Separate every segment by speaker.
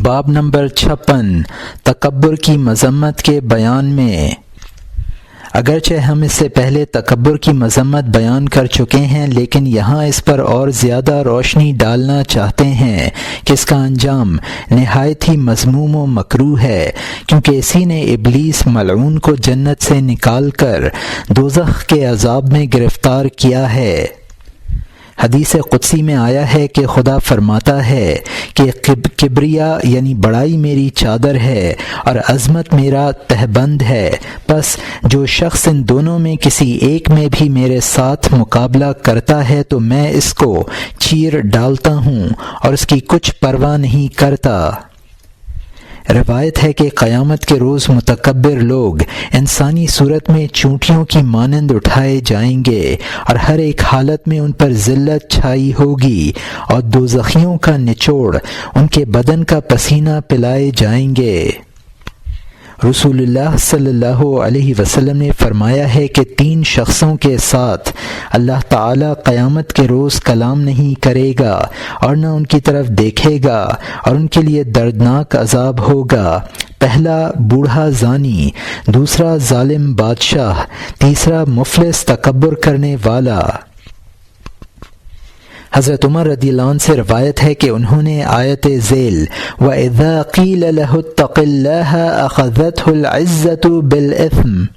Speaker 1: باب نمبر 56 تکبر کی مذمت کے بیان میں۔ اگرچہ ہم اس سے پہلے تکبر کی مذمت بیان کر چکے ہیں، لیکن یہاں اس پر اور زیادہ روشنی ڈالنا چاہتے ہیں کہ اس کا انجام نہایت ہی مذموم و مکروہ ہے، کیونکہ اسی نے ابلیس ملعون کو جنت سے نکال کر دوزخ کے عذاب میں گرفتار کیا ہے۔ حدیث قدسی میں آیا ہے کہ خدا فرماتا ہے کہ کبریا یعنی بڑائی میری چادر ہے اور عظمت میرا تہبند ہے، پس جو شخص ان دونوں میں کسی ایک میں بھی میرے ساتھ مقابلہ کرتا ہے تو میں اس کو چیر ڈالتا ہوں اور اس کی کچھ پرواہ نہیں کرتا۔ روایت ہے کہ قیامت کے روز متکبر لوگ انسانی صورت میں چونٹیوں کی مانند اٹھائے جائیں گے اور ہر ایک حالت میں ان پر ذلت چھائی ہوگی، اور دوزخیوں کا نچوڑ ان کے بدن کا پسینہ پلائے جائیں گے۔ رسول اللہ صلی اللہ علیہ وسلم نے فرمایا ہے کہ 3 شخصوں کے ساتھ اللہ تعالی قیامت کے روز کلام نہیں کرے گا اور نہ ان کی طرف دیکھے گا، اور ان کے لیے دردناک عذاب ہوگا۔ پہلا بوڑھا زانی، دوسرا ظالم بادشاہ، تیسرا مفلس تکبر کرنے والا۔ حضرت عمر رضی اللہ عنہ سے روایت ہے کہ انہوں نے آیت ذیل وَإِذَا قِيلَ لَهُ اتَّقِ اللَّهَ أَخَذَتْهُ الْعِزَّةُ بِالْإِثْمِ،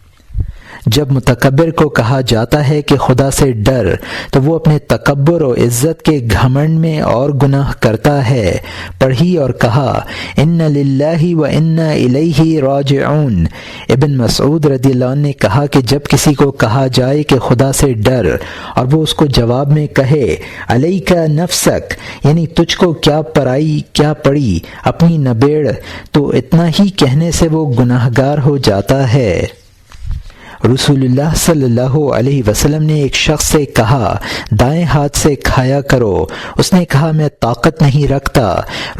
Speaker 1: جب متکبر کو کہا جاتا ہے کہ خدا سے ڈر، تو وہ اپنے تکبر و عزت کے گھمنڈ میں اور گناہ کرتا ہے۔ پڑھی اور کہا ان للہ و انا الیہ راجعون۔ ابن مسعود رضی اللہ عنہ نے کہا کہ جب کسی کو کہا جائے کہ خدا سے ڈر اور وہ اس کو جواب میں کہے علیک نفسک، یعنی تجھ کو کیا پڑی اپنی نبیڑ، تو اتنا ہی کہنے سے وہ گناہگار ہو جاتا ہے۔ رسول اللہ صلی اللہ علیہ وسلم نے ایک شخص سے کہا دائیں ہاتھ سے کھایا کرو، اس نے کہا میں طاقت نہیں رکھتا۔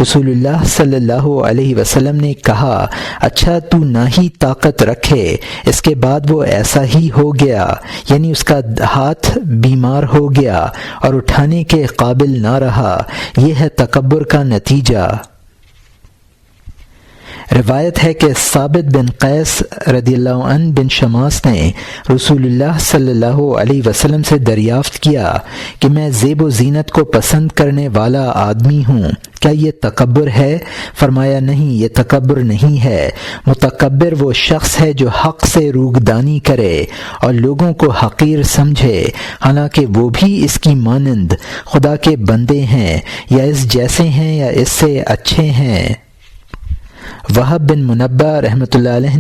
Speaker 1: رسول اللہ صلی اللہ علیہ وسلم نے کہا اچھا تو نہ ہی طاقت رکھے۔ اس کے بعد وہ ایسا ہی ہو گیا، یعنی اس کا ہاتھ بیمار ہو گیا اور اٹھانے کے قابل نہ رہا۔ یہ ہے تکبر کا نتیجہ۔ روایت ہے کہ ثابت بن قیس رضی اللہ عنہ بن شماس نے رسول اللہ صلی اللہ علیہ وسلم سے دریافت کیا کہ میں زیب و زینت کو پسند کرنے والا آدمی ہوں، کیا یہ تکبر ہے؟ فرمایا نہیں، یہ تکبر نہیں ہے۔ متکبر وہ شخص ہے جو حق سے روگدانی کرے اور لوگوں کو حقیر سمجھے، حالانکہ وہ بھی اس کی مانند خدا کے بندے ہیں، یا اس جیسے ہیں یا اس سے اچھے ہیں۔ وہب بن منبہ رحمۃ اللہ علیہ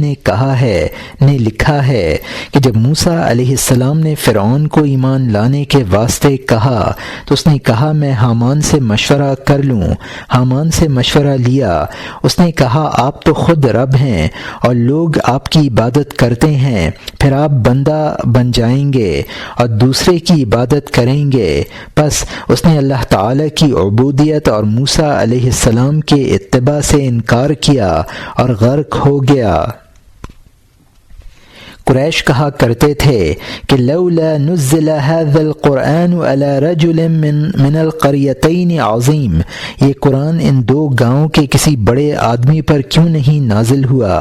Speaker 1: نے لکھا ہے کہ جب موسیٰ علیہ السلام نے فرعون کو ایمان لانے کے واسطے کہا تو اس نے کہا میں حامان سے مشورہ کر لوں۔ حامان سے مشورہ لیا، اس نے کہا آپ تو خود رب ہیں اور لوگ آپ کی عبادت کرتے ہیں، پھر آپ بندہ بن جائیں گے اور دوسرے کی عبادت کریں گے۔ پس اس نے اللہ تعالی کی عبودیت اور موسیٰ علیہ السلام کے اتباع سے انکار کیا اور غرق ہو گیا۔ قریش کہا کرتے تھے کہ لولا نزل هذا القرآن على رجل من القريتين عظیم، یہ قرآن ان 2 گاؤں کے کسی بڑے آدمی پر کیوں نہیں نازل ہوا؟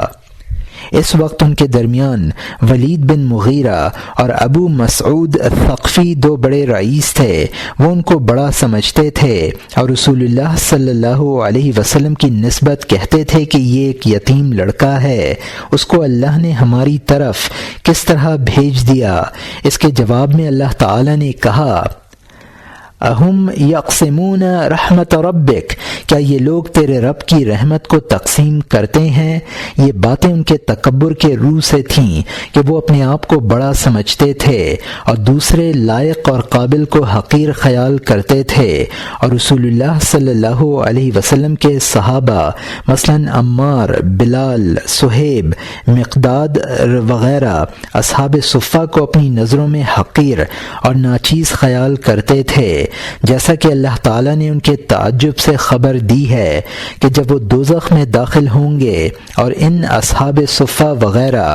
Speaker 1: اس وقت ان کے درمیان ولید بن مغیرہ اور ابو مسعود الثقفی 2 بڑے رئیس تھے، وہ ان کو بڑا سمجھتے تھے اور رسول اللہ صلی اللہ علیہ وسلم کی نسبت کہتے تھے کہ یہ ایک یتیم لڑکا ہے، اس کو اللہ نے ہماری طرف کس طرح بھیج دیا؟ اس کے جواب میں اللہ تعالی نے کہا اہم یقسمون رحمت ربک، کیا یہ لوگ تیرے رب کی رحمت کو تقسیم کرتے ہیں؟ یہ باتیں ان کے تکبر کے روح سے تھیں کہ وہ اپنے آپ کو بڑا سمجھتے تھے اور دوسرے لائق اور قابل کو حقیر خیال کرتے تھے، اور رسول اللہ صلی اللہ علیہ وسلم کے صحابہ مثلا عمار، بلال، صہیب، مقداد وغیرہ اصحاب صفہ کو اپنی نظروں میں حقیر اور ناچیز خیال کرتے تھے۔ جیسا کہ اللہ تعالیٰ نے ان کے تعجب سے خبر دی ہے کہ جب وہ دوزخ میں داخل ہوں گے اور ان اصحاب صفہ وغیرہ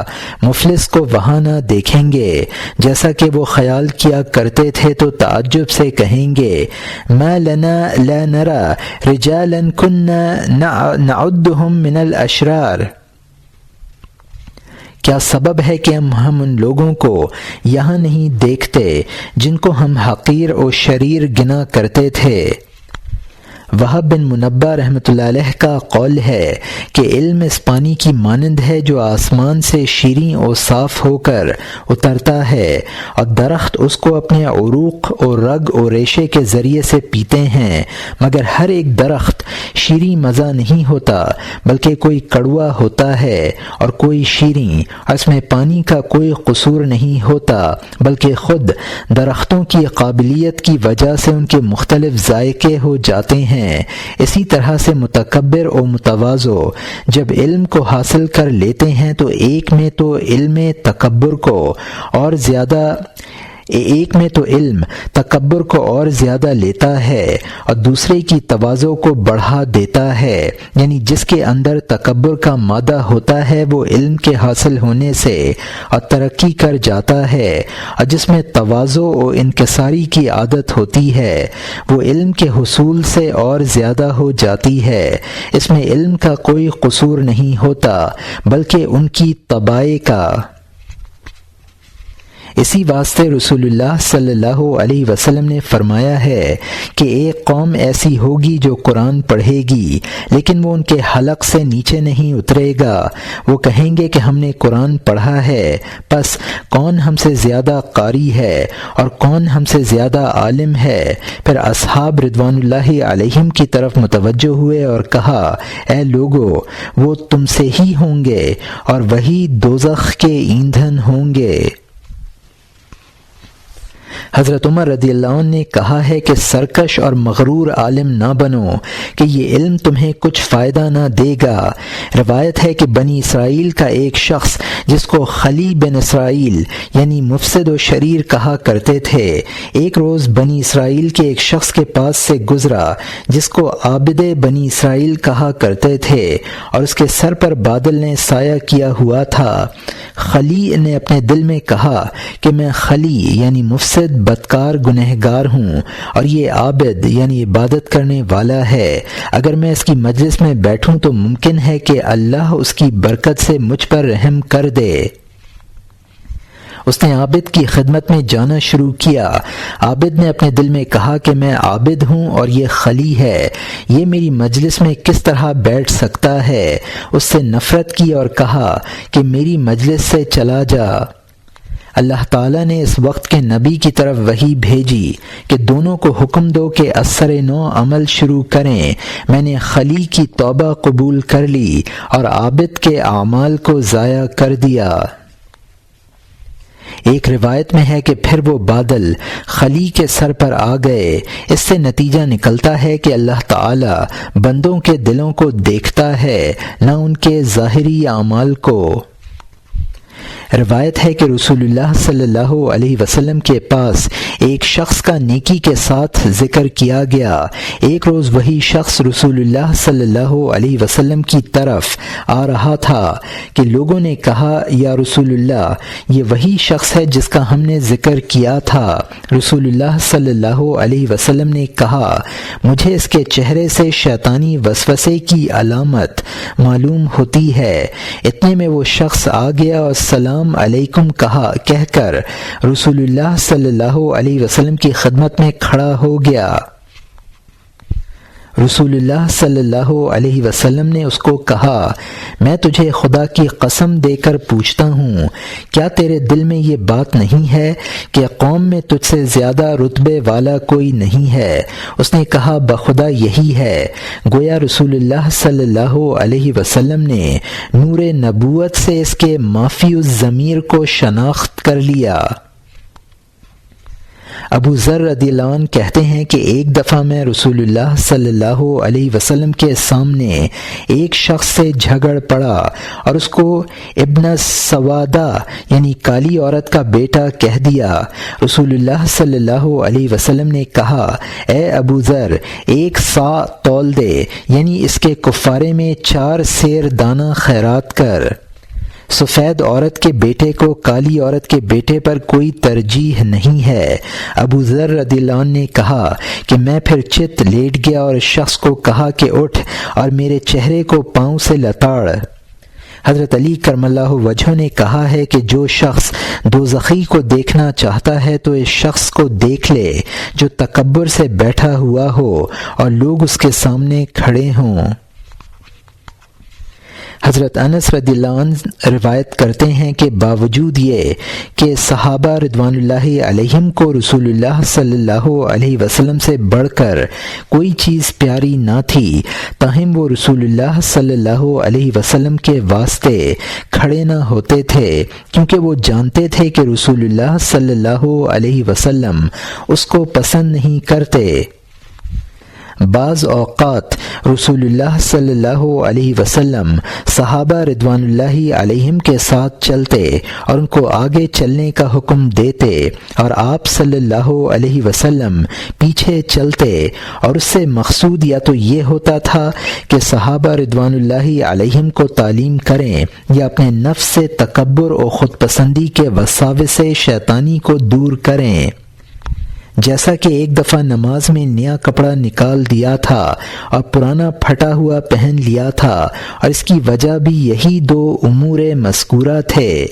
Speaker 1: مفلس کو وہاں نہ دیکھیں گے جیسا کہ وہ خیال کیا کرتے تھے تو تعجب سے کہیں گے ما لنا لا نرى رجالا كنا نعدهم من الاشرار، کیا سبب ہے کہ ہم ان لوگوں کو یہاں نہیں دیکھتے جن کو ہم حقیر و شریر گنا کرتے تھے۔ وہب بن منبہ رحمۃ اللہ علیہ کا قول ہے کہ علم اس پانی کی مانند ہے جو آسمان سے شیریں اور صاف ہو کر اترتا ہے، اور درخت اس کو اپنے عروق اور رگ اور ریشے کے ذریعے سے پیتے ہیں، مگر ہر ایک درخت شیریں مزہ نہیں ہوتا بلکہ کوئی کڑوا ہوتا ہے اور کوئی شیریں، اور اس میں پانی کا کوئی قصور نہیں ہوتا بلکہ خود درختوں کی قابلیت کی وجہ سے ان کے مختلف ذائقے ہو جاتے ہیں۔ اسی طرح سے متکبر و متواضع جب علم کو حاصل کر لیتے ہیں تو ایک میں تو علم تکبر کو اور زیادہ لیتا ہے اور دوسرے کی تواضع کو بڑھا دیتا ہے، یعنی جس کے اندر تکبر کا مادہ ہوتا ہے وہ علم کے حاصل ہونے سے اور ترقی کر جاتا ہے، اور جس میں تواضع و انکساری کی عادت ہوتی ہے وہ علم کے حصول سے اور زیادہ ہو جاتی ہے۔ اس میں علم کا کوئی قصور نہیں ہوتا بلکہ ان کی طباع کا۔ اسی واسطے رسول اللہ صلی اللہ علیہ وسلم نے فرمایا ہے کہ ایک قوم ایسی ہوگی جو قرآن پڑھے گی لیکن وہ ان کے حلق سے نیچے نہیں اترے گا، وہ کہیں گے کہ ہم نے قرآن پڑھا ہے، پس کون ہم سے زیادہ قاری ہے اور کون ہم سے زیادہ عالم ہے؟ پھر اصحاب رضوان اللہ علیہم کی طرف متوجہ ہوئے اور کہا اے لوگو، وہ تم سے ہی ہوں گے اور وہی دوزخ کے ایندھن ہوں گے۔ حضرت عمر رضی اللہ عنہ نے کہا ہے کہ سرکش اور مغرور عالم نہ بنو کہ یہ علم تمہیں کچھ فائدہ نہ دے گا۔ روایت ہے کہ بنی اسرائیل کا ایک شخص جس کو خلی بن اسرائیل یعنی مفسد و شریر کہا کرتے تھے، ایک روز بنی اسرائیل کے ایک شخص کے پاس سے گزرا جس کو عابد بنی اسرائیل کہا کرتے تھے اور اس کے سر پر بادل نے سایہ کیا ہوا تھا۔ خلی نے اپنے دل میں کہا کہ میں خلی یعنی مفسد بدکار گنہگار ہوں اور یہ عابد یعنی عبادت کرنے والا ہے، اگر میں اس کی مجلس میں بیٹھوں تو ممکن ہے کہ اللہ اس کی برکت سے مجھ پر رحم کر دے۔ اس نے عابد کی خدمت میں جانا شروع کیا۔ عابد نے اپنے دل میں کہا کہ میں عابد ہوں اور یہ خلی ہے، یہ میری مجلس میں کس طرح بیٹھ سکتا ہے؟ اس سے نفرت کی اور کہا کہ میری مجلس سے چلا جا۔ اللہ تعالیٰ نے اس وقت کے نبی کی طرف وحی بھیجی کہ دونوں کو حکم دو کہ اثر نو عمل شروع کریں۔ میں نے خلی کی توبہ قبول کر لی اور عابد کے اعمال کو ضائع کر دیا۔ ایک روایت میں ہے کہ پھر وہ بادل خلی کے سر پر آ گئے۔ اس سے نتیجہ نکلتا ہے کہ اللہ تعالی بندوں کے دلوں کو دیکھتا ہے، نہ ان کے ظاہری اعمال کو۔ روایت ہے کہ رسول اللہ صلی اللہ علیہ وسلم کے پاس ایک شخص کا نیکی کے ساتھ ذکر کیا گیا۔ ایک روز وہی شخص رسول اللہ صلی اللہ علیہ وسلم کی طرف آ رہا تھا کہ لوگوں نے کہا یا رسول اللہ، یہ وہی شخص ہے جس کا ہم نے ذکر کیا تھا۔ رسول اللہ صلی اللہ علیہ وسلم نے کہا مجھے اس کے چہرے سے شیطانی وسوسے کی علامت معلوم ہوتی ہے۔ اتنے میں وہ شخص آ گیا اور السلام علیکم کہہ کر رسول اللہ صلی اللہ علیہ وسلم کی خدمت میں کھڑا ہو گیا۔ رسول اللہ صلی اللہ علیہ وسلم نے اس کو کہا میں تجھے خدا کی قسم دے کر پوچھتا ہوں، کیا تیرے دل میں یہ بات نہیں ہے کہ قوم میں تجھ سے زیادہ رتبے والا کوئی نہیں ہے؟ اس نے کہا بخدا یہی ہے۔ گویا رسول اللہ صلی اللہ علیہ وسلم نے نور نبوت سے اس کے مافی الضمیر کو شناخت کر لیا۔ ابو ذر رضی اللہ عنہ کہتے ہیں کہ ایک دفعہ میں رسول اللہ صلی اللہ علیہ وسلم کے سامنے ایک شخص سے جھگڑ پڑا اور اس کو ابن سوادہ یعنی کالی عورت کا بیٹا کہہ دیا۔ رسول اللہ صلی اللہ علیہ وسلم نے کہا، اے ابو ذر، 1 صاع تول دے، یعنی اس کے کفارے میں 4 سیر دانہ خیرات کر۔ سفید عورت کے بیٹے کو کالی عورت کے بیٹے پر کوئی ترجیح نہیں ہے۔ ابو ذر رضی اللہ عنہ نے کہا کہ میں پھر چت لیٹ گیا اور اس شخص کو کہا کہ اٹھ اور میرے چہرے کو پاؤں سے لتاڑ۔ حضرت علی کرم اللہ وجہہ نے کہا ہے کہ جو شخص دوزخی کو دیکھنا چاہتا ہے تو اس شخص کو دیکھ لے جو تکبر سے بیٹھا ہوا ہو اور لوگ اس کے سامنے کھڑے ہوں۔ حضرت انس رضی اللہ عنہ روایت کرتے ہیں کہ باوجود یہ کہ صحابہ رضوان اللہ علیہم کو رسول اللہ صلی اللہ علیہ وسلم سے بڑھ کر کوئی چیز پیاری نہ تھی، تاہم وہ رسول اللہ صلی اللہ علیہ وسلم کے واسطے کھڑے نہ ہوتے تھے، کیونکہ وہ جانتے تھے کہ رسول اللہ صلی اللہ علیہ وسلم اس کو پسند نہیں کرتے۔ بعض اوقات رسول اللہ صلی اللہ علیہ وسلم صحابہ رضوان اللہ علیہم کے ساتھ چلتے اور ان کو آگے چلنے کا حکم دیتے اور آپ صلی اللہ علیہ وسلم پیچھے چلتے، اور اس سے مقصود یا تو یہ ہوتا تھا کہ صحابہ رضوان اللہ علیہم کو تعلیم کریں یا اپنے نفس سے تکبر اور خود پسندی کے وساوس شیطانی کو دور کریں۔ جیسا کہ ایک دفعہ نماز میں نیا کپڑا نکال دیا تھا اور پرانا پھٹا ہوا پہن لیا تھا، اور اس کی وجہ بھی یہی 2 امور مذکورہ تھے۔